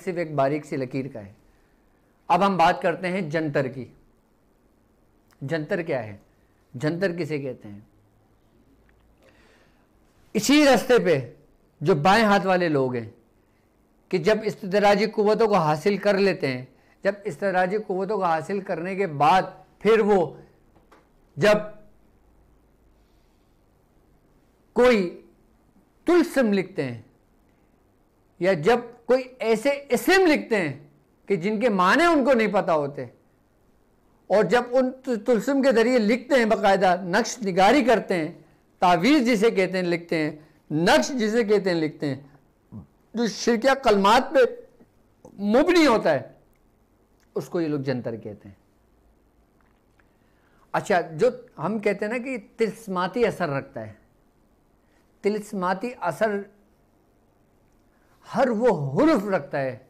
सिर्फ एक बारीक सी लकीर का है। अब हम बात करते हैं जंतर की। जंतर क्या है? जंतर किसे कहते हैं? इसी रास्ते पे जो बाएं हाथ वाले लोग हैं कि जब इस्तिदराजी कुव्वतों को हासिल कर लेते हैं, जब इस्तिदराजी कुव्वतों को हासिल करने के बाद फिर वो जब कोई तुलसम लिखते हैं या जब कोई ऐसे इस्म लिखते हैं कि जिनके माने उनको नहीं पता होते, और जब उन तुलसम के जरिए लिखते हैं, बाकायदा नक्श निगारी करते हैं, तावीज़ जिसे कहते हैं लिखते हैं, नक्श जिसे कहते हैं लिखते हैं, जो शिरकिया कलमात पे मुबनी होता है, उसको ये लोग जंतर कहते हैं। अच्छा, जो हम कहते हैं ना कि तिल्स्माती असर रखता है, तिल्स्माती असर हर वो हुर्फ रखता है,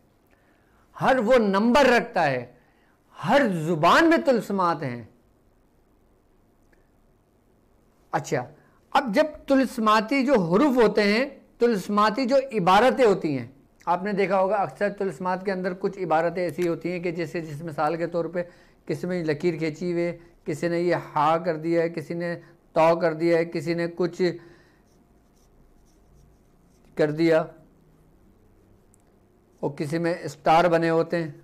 हर वो नंबर रखता है, हर जुबान में तुलस्मात हैं। अच्छा, अब जब तुलस्माती जो हुरूफ होते हैं, तुलस्माती जो इबारतें होती हैं, आपने देखा होगा अक्सर तुलस्मात के अंदर कुछ इबारतें ऐसी होती हैं कि जैसे जिस मिसाल के तौर पे किसी में लकीर खींची हुई है, किसी ने ये हा कर दिया है, किसी ने तौ कर दिया है, किसी ने कुछ कर दिया, और किसी में स्टार बने होते हैं।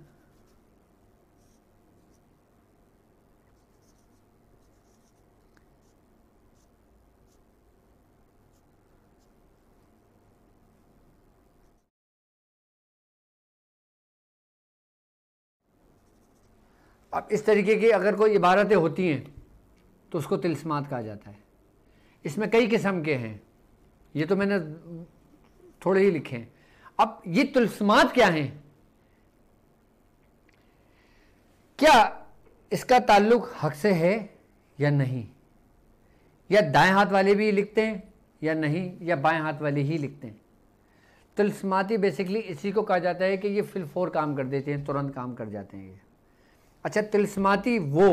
अब इस तरीके की अगर कोई इबारतें होती हैं तो उसको तिल्स्मात कहा जाता है। इसमें कई किस्म के हैं, ये तो मैंने थोड़े ही लिखे हैं। अब ये तिल्स्मात क्या हैं? क्या इसका ताल्लुक हक से है या नहीं, या दाएं हाथ वाले भी लिखते हैं या नहीं, या बाएं हाथ वाले ही लिखते हैं? तिल्स्माती बेसिकली इसी को कहा जाता है कि ये फिलफोर काम कर देते हैं, तुरंत काम कर जाते हैं ये। अच्छा, तिल्स्माती वो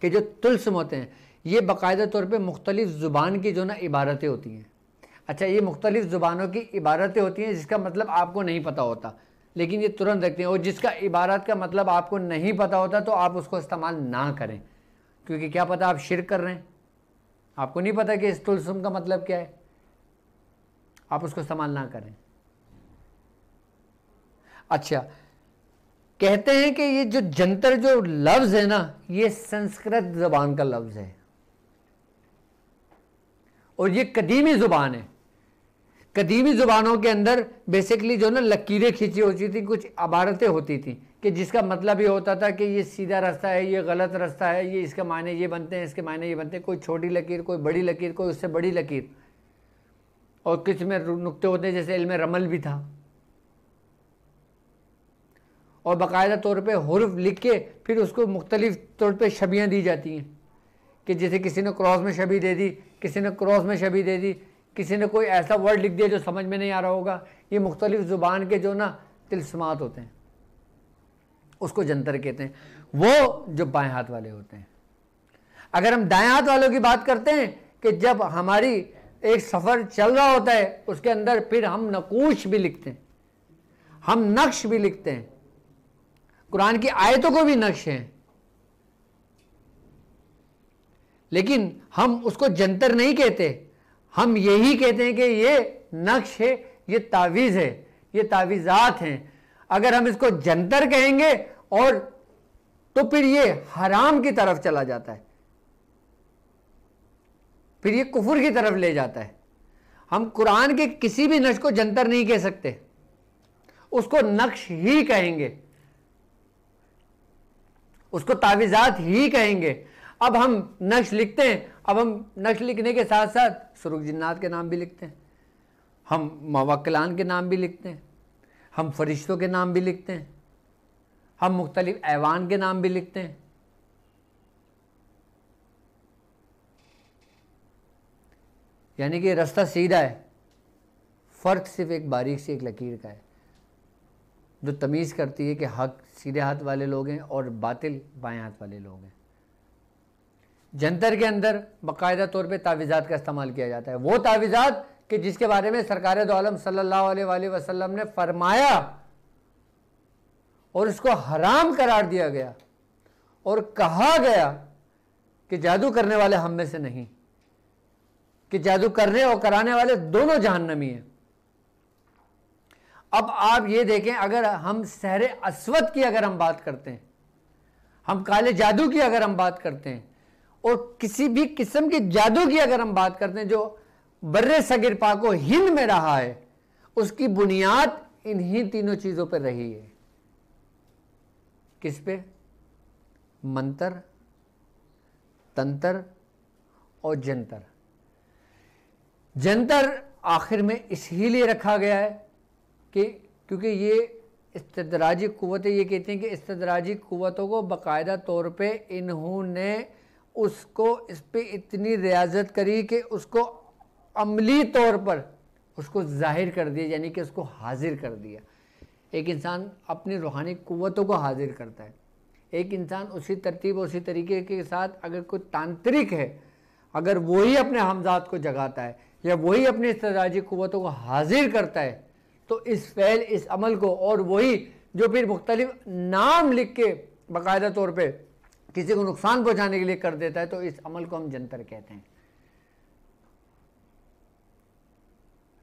कि जो तुल्स्म होते हैं, ये बाकायदा तौर पे मुख्तलिफ ज़ुबान की जो ना इबारतें होती हैं। अच्छा, ये मुख्तलिफ ज़ुबानों की इबारतें होती हैं जिसका मतलब आपको नहीं पता होता, लेकिन ये तुरंत रखते हैं। और जिसका इबारत का मतलब आपको नहीं पता होता तो आप उसको इस्तेमाल ना करें, क्योंकि क्या पता आप शिर्क कर रहे हैं, आपको नहीं पता कि इस तुल्स्म का मतलब क्या है, आप उसको इस्तेमाल ना करें। अच्छा, कहते हैं कि ये जो जंतर जो लफ्ज़ है ना, ये संस्कृत ज़बान का लफ्ज़ है और ये कदीमी ज़ुबान है। कदीमी ज़ुबानों के अंदर बेसिकली जो ना लकीरें खींची होती थी, कुछ इबारतें होती थी कि जिसका मतलब ये होता था कि ये सीधा रास्ता है, ये गलत रास्ता है, ये इसके मायने ये बनते हैं, इसके मायने ये बनते हैं। कोई छोटी लकीर, कोई बड़ी लकीर, कोई उससे बड़ी लकीर, और कुछ में नुक्ते होते हैं, जैसे इल्म रमल भी था। और बाकायदा तौर पे हुर्फ लिख के फिर उसको मुख्तलिफ तौर पे शबियाँ दी जाती हैं कि जैसे किसी ने क्रॉस में शबी दे दी, किसी ने क्रॉस में शबी दे दी, किसी ने कोई ऐसा वर्ड लिख दिया जो समझ में नहीं आ रहा होगा। ये मुख्तलिफ ज़ुबान के जो ना तिल्स्मात होते हैं, उसको जंतर कहते हैं, वो जो बाएं हाथ वाले होते हैं। अगर हम दाएं हाथ वालों की बात करते हैं कि जब हमारी एक सफ़र चल रहा होता है, उसके अंदर फिर हम नकूश भी लिखते हैं, हम नक्श भी लिखते हैं, कुरान की आयतों को भी नक्श हैं, लेकिन हम उसको जंतर नहीं कहते, हम यही कहते हैं कि ये नक्श है, ये तावीज़ है, ये तावीज़ात हैं। अगर हम इसको जंतर कहेंगे और तो फिर ये हराम की तरफ चला जाता है, फिर ये कुफर की तरफ ले जाता है। हम कुरान के किसी भी नक्श को जंतर नहीं कह सकते, उसको नक्श ही कहेंगे, उसको तावीज़ात ही कहेंगे। अब हम नक्श लिखते हैं, अब हम नक्श लिखने के साथ साथ सुरुख जिन्नात के नाम भी लिखते हैं, हम मवक्किलान के नाम भी लिखते हैं, हम फरिश्तों के नाम भी लिखते हैं, हम मुख्तलिफ ऐवान के नाम भी लिखते हैं। यानी कि रास्ता सीधा है, फ़र्क सिर्फ एक बारीक सी एक लकीर का है जो तमीज़ करती है कि हक सीधे हाथ वाले लोग हैं और बातिल बाएं हाथ वाले लोग हैं। जंतर के अंदर बाकायदा तौर पे तावीज़ात का इस्तेमाल किया जाता है, वो तावीज़ात कि जिसके बारे में सरकार दो आलम सल्लल्लाहु अलैहि वसल्लम ने फरमाया और इसको हराम करार दिया गया और कहा गया कि जादू करने वाले हम में से नहीं, कि जादू करने और कराने वाले दोनों जहन्नमी हैं। अब आप ये देखें, अगर हम सहरे अस्वद की अगर हम बात करते हैं, हम काले जादू की अगर हम बात करते हैं, और किसी भी किस्म के जादू की अगर हम बात करते हैं जो बर्रे सगिर पाको हिंद में रहा है, उसकी बुनियाद इन्हीं तीनों चीजों पर रही है। किस पे? मंत्र, तंत्र और जंतर। जंतर आखिर में इसलिए रखा गया है कि क्योंकि ये इस्तदराजी कुव्वतें ये कहती हैं कि इस्तदराजी कुव्वतों को बाकायदा तौर पे इन्होंने उसको इस पे इतनी रियाजत करी कि उसको अमली तौर पर उसको जाहिर कर दिया, यानी कि उसको हाजिर कर दिया। एक इंसान अपनी रूहानी कुव्वतों को हाजिर करता है, एक इंसान उसी तरतीब उसी तरीके के साथ अगर कोई तांत्रिक है, अगर वही अपने हमजात को जगाता है या वही अपनी इस्तदराजी कुव्वतों को हाजिर करता है, तो इस फ़ैल, इस अमल को, और वही जो फिर मुख्तलिफ नाम लिख के बाकायदा तौर पे किसी को नुकसान पहुंचाने के लिए कर देता है, तो इस अमल को हम जंतर कहते हैं।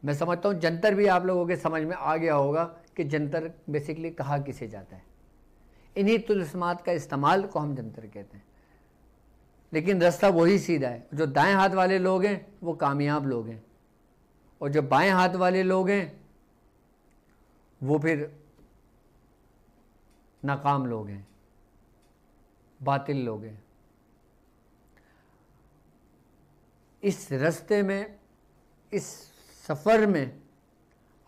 मैं समझता हूँ जंतर भी आप लोगों के समझ में आ गया होगा कि जंतर बेसिकली कहा किसे जाता है। इन्हीं तुलस्मात का इस्तेमाल को हम जंतर कहते हैं। लेकिन रास्ता वही सीधा है। जो दाएं हाथ वाले लोग हैं वो कामयाब लोग हैं, और जो बाएं हाथ वाले लोग हैं वो फिर नाकाम लोग हैं, बातिल लोग हैं। इस रास्ते में, इस सफ़र में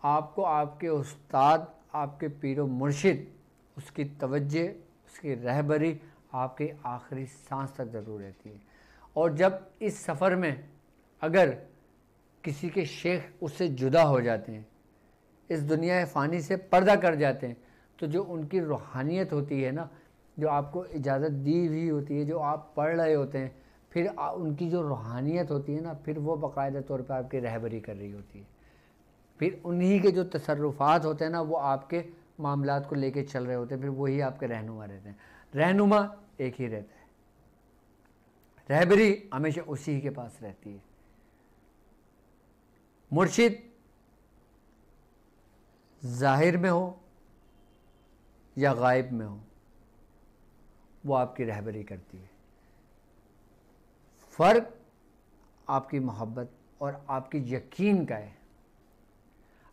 आपको आपके उस्ताद, आपके पीरो मुर्शिद, उसकी तवज्जो, उसकी रहबरी आपके आखिरी सांस तक ज़रूर रहती है। और जब इस सफ़र में अगर किसी के शेख उससे जुदा हो जाते हैं, इस दुनिया फ़ानी से पर्दा कर जाते हैं, तो जो उनकी रूहानियत होती है ना, जो आपको इजाज़त दी हुई होती है, जो आप पढ़ रहे होते हैं, फिर उनकी जो रूहानियत होती है ना, फिर वो बाकायदा तौर पे आपकी रहबरी कर रही होती है। फिर उन्हीं के जो तसर्रुफ़ात होते हैं ना, वो आपके मामलात को लेके चल रहे होते हैं, फिर वही आपके रहनुमा रहते हैं। रहनुमा एक ही रहता है, रहबरी हमेशा उसी के पास रहती है। मुर्शिद ज़ाहिर में हो या गायब में हो, वो आपकी रहबरी करती है। फ़र्क आपकी मोहब्बत और आपकी यकीन का है।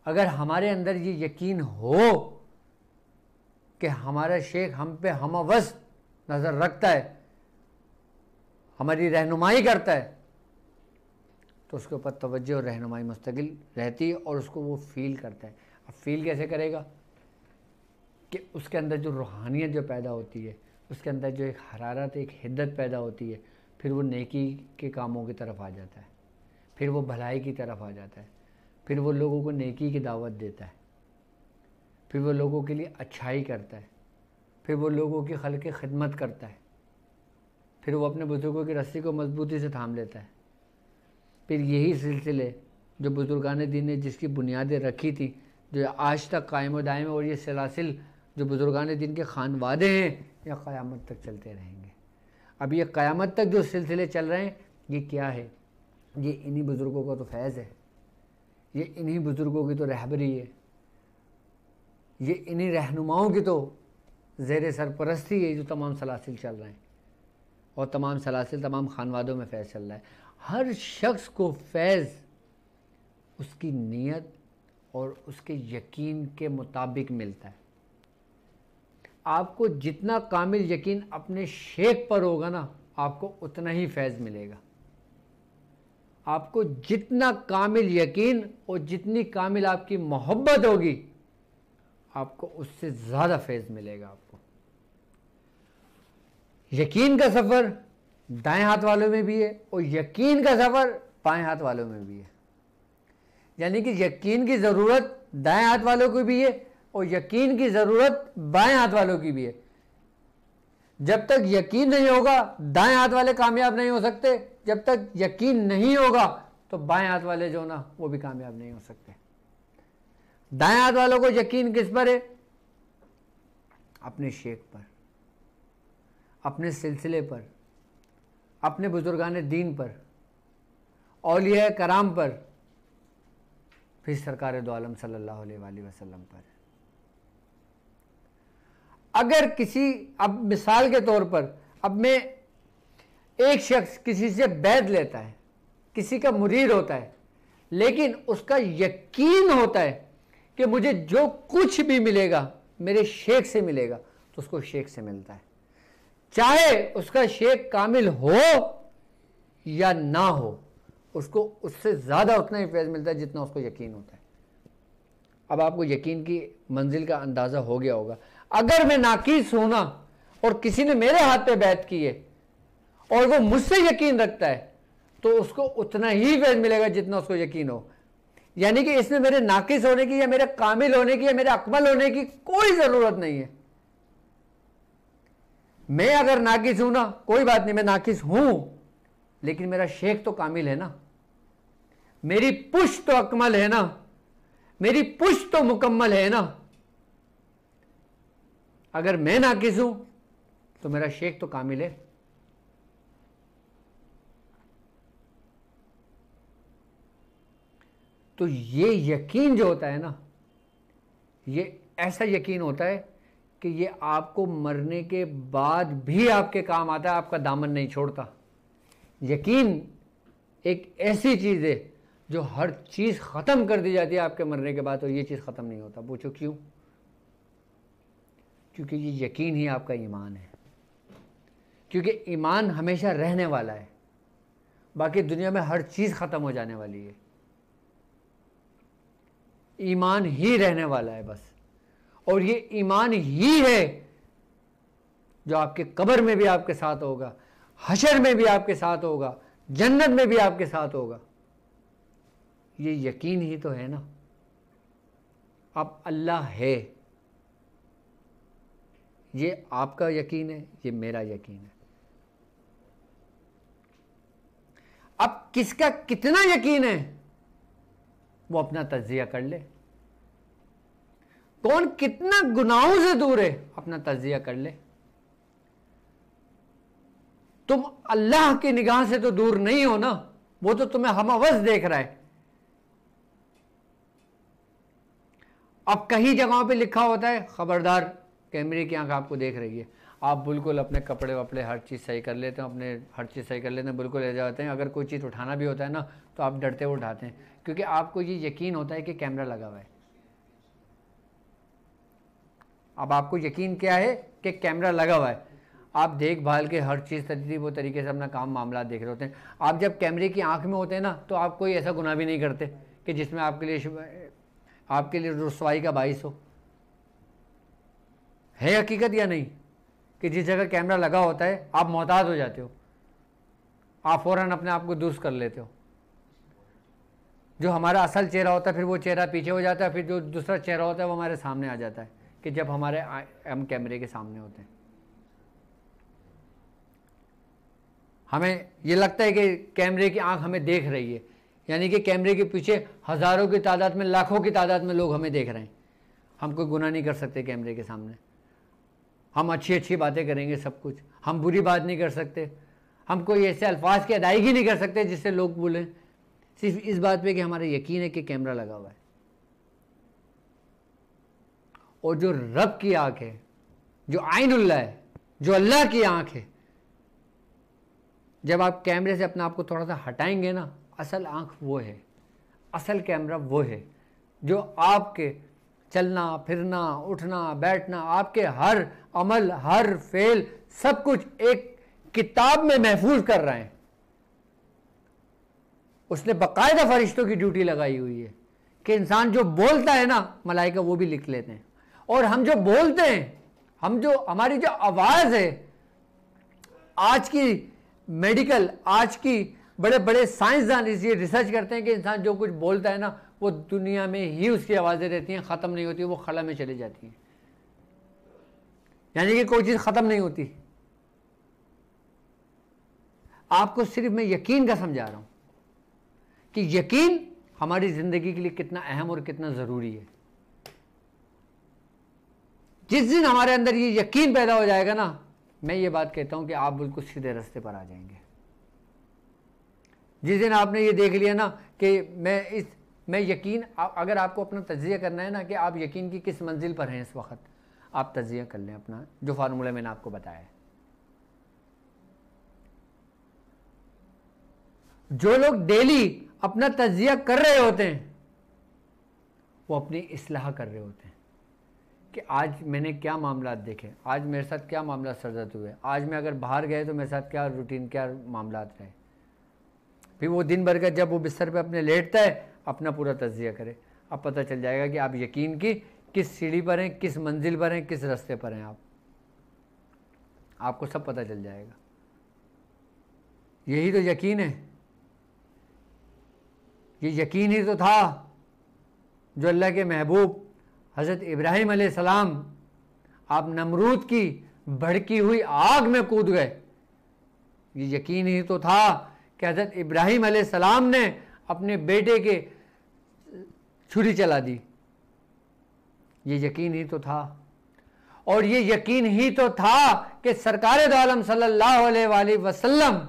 अगर हमारे अंदर ये यकीन हो कि हमारा शेख हम पे हमवस नज़र रखता है, हमारी रहनुमाई करता है, तो उसके ऊपर तवज्जो और रहनुमाई मुस्तकिल रहती है और उसको वो फ़ील करता है। अब फ़ील कैसे करेगा कि उसके अंदर जो रूहानियत जो पैदा होती है, उसके अंदर जो एक हरारत, एक हिद्दत पैदा होती है, फिर वो नेकी के कामों की तरफ आ जाता है, फिर वो भलाई की तरफ आ जाता है, फिर वो लोगों को नेकी की दावत देता है, फिर वो लोगों के लिए अच्छाई करता है, फिर वो लोगों की खल्क़ खिदमत करता है, फिर वो अपने बुज़ुर्गों की रस्सी को मजबूती से थाम लेता है। फिर यही सिलसिले जो बुज़ुर्गान दीन ने जिसकी बुनियादें रखी थी, जो आज तक कायम व दायम, और ये सिलसिल जो बुज़ुर्गान दीन के खानवादे हैं, या क़यामत तक चलते रहेंगे। अब ये क़यामत तक जो सिलसिले चल रहे हैं, ये क्या है? ये इन्हीं बुज़ुर्गों का तो फैज़ है, ये इन्हीं बुज़ुर्गों की तो रहबरी है, ये इन्हीं रहनुमाओं की तो ज़ेर सरपरस्ती है जो तमाम सलासिल चल रहे हैं, और तमाम सलासिल, तमाम खानवादों में फ़ैज़ चल रहा है। हर शख्स को फैज़ उसकी नीयत और उसके यकीन के मुताबिक मिलता है। आपको जितना कामिल यकीन अपने शेख पर होगा ना, आपको उतना ही फैज़ मिलेगा। आपको जितना कामिल यकीन और जितनी कामिल आपकी मोहब्बत होगी, आपको उससे ज़्यादा फैज़ मिलेगा। आपको यकीन का सफ़र दाएं हाथ वालों में भी है और यकीन का सफ़र बाएं हाथ वालों में भी है। यानी कि यकीन की ज़रूरत दाएं हाथ वालों को भी है और यकीन की ज़रूरत बाएं हाथ वालों की भी है। जब तक यकीन नहीं होगा, दाएं हाथ वाले कामयाब नहीं हो सकते। जब तक यकीन नहीं होगा, तो बाएं हाथ वाले जो ना, वो भी कामयाब नहीं हो सकते। दाएं हाथ वालों को यकीन किस पर है? अपने शेख पर, अपने सिलसिले पर, अपने बुजुर्गान दीन पर, औलिया कराम पर, फिर सरकार दो आलम सल्लल्लाहु अलैहि वसल्लम पर। अगर किसी, अब मिसाल के तौर पर, अब मैं एक शख्स किसी से बैत लेता है, किसी का मुरीद होता है, लेकिन उसका यकीन होता है कि मुझे जो कुछ भी मिलेगा मेरे शेख से मिलेगा, तो उसको शेख से मिलता है, चाहे उसका शेख कामिल हो या ना हो, उसको उससे ज़्यादा उतना ही फैज़ मिलता है जितना उसको यकीन होता है। अब आपको यकीन की मंजिल का अंदाज़ा हो गया होगा। अगर मैं नाकिस हूं ना और किसी ने मेरे हाथ पे बैत की है और वो मुझसे यकीन रखता है, तो उसको उतना ही फैज़ मिलेगा जितना उसको यकीन हो। यानी कि इसमें मेरे नाकिस होने की या मेरे कामिल होने की या मेरे अकमल होने की कोई ज़रूरत नहीं है। मैं अगर नाकिस हूं ना, कोई बात नहीं, मैं नाकिस हूं, लेकिन मेरा शेख तो कामिल है ना, मेरी पुश्त तो अकमल है ना, मेरी पुश्त तो मुकम्मल है ना। अगर मैं नाकिस हूं तो मेरा शेख तो कामिल है। तो ये यकीन जो होता है ना, ये ऐसा यकीन होता है कि ये आपको मरने के बाद भी आपके काम आता है, आपका दामन नहीं छोड़ता। यकीन एक ऐसी चीज़ है जो हर चीज़ ख़त्म कर दी जाती है आपके मरने के बाद, तो ये चीज़ ख़त्म नहीं होता। पूछो क्यों? क्योंकि ये यकीन ही आपका ईमान है। क्योंकि ईमान हमेशा रहने वाला है, बाकी दुनिया में हर चीज़ ख़त्म हो जाने वाली है, ईमान ही रहने वाला है बस। और ये ईमान ही है जो आपके कब्र में भी आपके साथ होगा, हशर में भी आपके साथ होगा, जन्नत में भी आपके साथ होगा। ये यकीन ही तो है ना। अब अल्लाह है, ये आपका यकीन है, ये मेरा यकीन है। अब किसका कितना यकीन है वो अपना तज्जिया कर ले। कौन कितना गुनाहों से दूर है अपना तज्जिया कर ले। तुम अल्लाह की निगाह से तो दूर नहीं हो ना, वो तो तुम्हें हमअवज़ देख रहा है। अब कहीं जगहों पे लिखा होता है खबरदार कैमरे की आंख आपको देख रही है, आप बिल्कुल अपने कपड़े वपड़े हर चीज़ सही कर लेते हैं, अपने हर चीज़ सही कर लेते हैं, बिल्कुल ले जाते हैं। अगर कोई चीज़ उठाना भी होता है ना तो आप डरते हुए उठाते हैं, क्योंकि आपको ये यकीन होता है कि कैमरा लगा हुआ है। अब आपको यकीन क्या है कि कैमरा लगा हुआ है, आप देखभाल के हर चीज़ वो तरीके से अपना काम मामला देख रहे होते हैं। आप जब कैमरे की आंख में होते हैं ना तो आप कोई ऐसा गुनाह भी नहीं करते कि जिसमें आपके लिए रुसवाई का बाइस हो। है हकीकत या नहीं कि जिस जगह कैमरा लगा होता है आप मोहताज हो जाते हो, आप फ़ौरन अपने आप को दुरुस्त कर लेते हो। जो हमारा असल चेहरा होता है फिर वो चेहरा पीछे हो जाता है, फिर जो दूसरा चेहरा होता है वो हमारे सामने आ जाता है कि जब हम कैमरे के सामने होते हैं। हमें ये लगता है कि कैमरे की आंख हमें देख रही है, यानी कि कैमरे के पीछे हज़ारों की तादाद में, लाखों की तादाद में लोग हमें देख रहे हैं। हम कोई गुनाह नहीं कर सकते कैमरे के सामने, हम अच्छी अच्छी बातें करेंगे सब कुछ, हम बुरी बात नहीं कर सकते, हम कोई ऐसे अल्फाज की अदायगी नहीं कर सकते जिससे लोग बोलें, सिर्फ इस बात पे कि हमारा यकीन है कि कैमरा लगा हुआ है। और जो रब की आंख है, जो आइनुल्लाह है, जो अल्लाह की आंख है, जब आप कैमरे से अपने आप को थोड़ा सा हटाएंगे ना, असल आंख वो है, असल कैमरा वो है जो आपके चलना फिरना उठना बैठना, आपके हर अमल हर फेल सब कुछ एक किताब में महफूज कर रहे हैं। उसने बाकायदा फरिश्तों की ड्यूटी लगाई हुई है कि इंसान जो बोलता है ना, मलाइका वो भी लिख लेते हैं। और हम जो बोलते हैं, हम जो हमारी जो आवाज़ है, आज की मेडिकल, आज की बड़े बड़े साइंसदान इसलिए रिसर्च करते हैं कि इंसान जो कुछ बोलता है ना वो दुनिया में ही उसकी आवाज़ें रहती हैं, ख़त्म नहीं होती, वो खला में चली जाती हैं, यानी कि कोई चीज़ ख़त्म नहीं होती। आपको सिर्फ मैं यकीन का समझा रहा हूँ कि यकीन हमारी ज़िंदगी के लिए कितना अहम और कितना ज़रूरी है। जिस दिन हमारे अंदर ये यकीन पैदा हो जाएगा ना, मैं ये बात कहता हूं कि आप बिल्कुल सीधे रास्ते पर आ जाएंगे। जिस दिन आपने ये देख लिया ना कि मैं यकीन, अगर आपको अपना तज्जिया करना है ना कि आप यकीन की किस मंजिल पर हैं इस वक्त, आप तज्जिया कर लें अपना, जो फार्मूला मैंने आपको बताया है। जो लोग डेली अपना तज्जिया कर रहे होते हैं वो अपनी इस्लाह कर रहे होते हैं कि आज मैंने क्या मामला देखे, आज मेरे साथ क्या मामला सरजद हुए, आज मैं अगर बाहर गए तो मेरे साथ क्या रूटीन, क्या मामला रहे। फिर वो दिन भर का जब वो बिस्तर पे अपने लेटता है, अपना पूरा तज्जिया करे। अब पता चल जाएगा कि आप यकीन की किस सीढ़ी पर हैं, किस मंजिल पर हैं, किस रास्ते पर हैं आपको सब पता चल जाएगा। यही तो यकीन है। ये यकीन ही तो था जो अल्लाह के महबूब हज़रत इब्राहीम अलैहिस्सलाम, आप नमरूद की भड़की हुई आग में कूद गए। ये यकीन ही तो था कि हज़रत इब्राहीम अलैहिस्सलाम ने अपने बेटे के छुरी चला दी। ये यकीन ही तो था। और ये यकीन ही तो था कि सरकार दो आलम सल्लल्लाहु अलैहि वसल्लम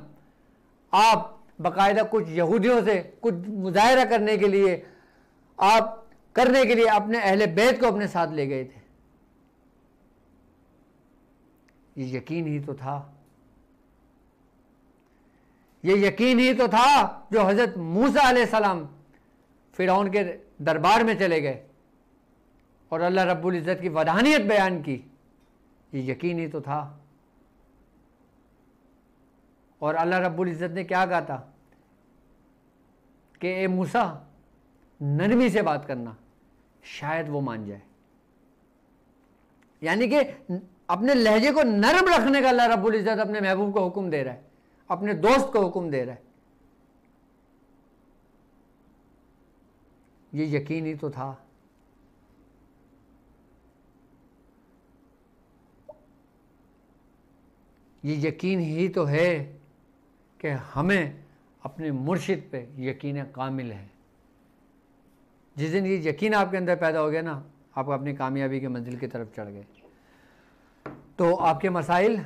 आप बाकायदा कुछ यहूदियों से कुछ मुजाहरा करने के लिए अपने अहले बैत को अपने साथ ले गए थे। ये यकीन ही तो था। ये यकीन ही तो था जो हजरत मूसा अलैहिस्सलाम फिरौन के दरबार में चले गए और अल्लाह रब्बुल इज़्ज़त की वदानियत बयान की। ये यकीन ही तो था। और अल्लाह रब्बुल इज़्ज़त ने क्या कहा था कि ए मूसा, नरमी से बात करना, शायद वो मान जाए। यानी कि अपने लहजे को नरम रखने का अल्लाह रब्बुल इज़्ज़त अपने महबूब को हुक्म दे रहा है, अपने दोस्त को हुक्म दे रहा है। ये यकीन ही तो था। ये यकीन ही तो है कि हमें अपने मुर्शिद पे यकीन कामिल है। जिस दिन ये यकीन आपके अंदर पैदा हो गया ना, आप अपनी कामयाबी की मंजिल की तरफ चढ़ गए। तो आपके मसाइल